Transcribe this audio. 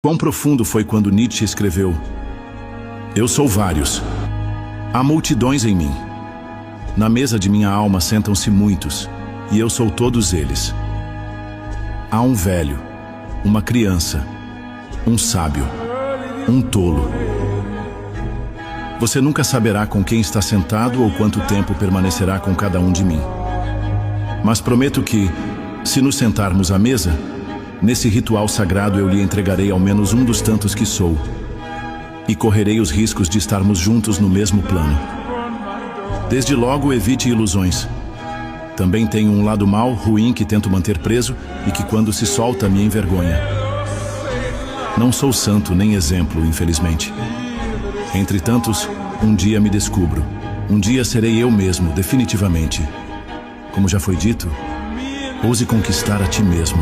Quão profundo foi quando Nietzsche escreveu: Eu sou vários. Há multidões em mim. Na mesa de minha alma sentam-se muitos, e eu sou todos eles. Há um velho, uma criança, um sábio, um tolo. Você nunca saberá com quem está sentado ou quanto tempo permanecerá com cada um de mim. Mas prometo que, se nos sentarmos à mesa, nesse ritual sagrado eu lhe entregarei ao menos um dos tantos que sou, e correrei os riscos de estarmos juntos no mesmo plano. Desde logo, evite ilusões. Também tenho um lado mau, ruim, que tento manter preso e que, quando se solta, me envergonha. Não sou santo nem exemplo, infelizmente. Entre tantos, um dia me descubro. Um dia serei eu mesmo, definitivamente. Como já foi dito, ouse conquistar a ti mesmo.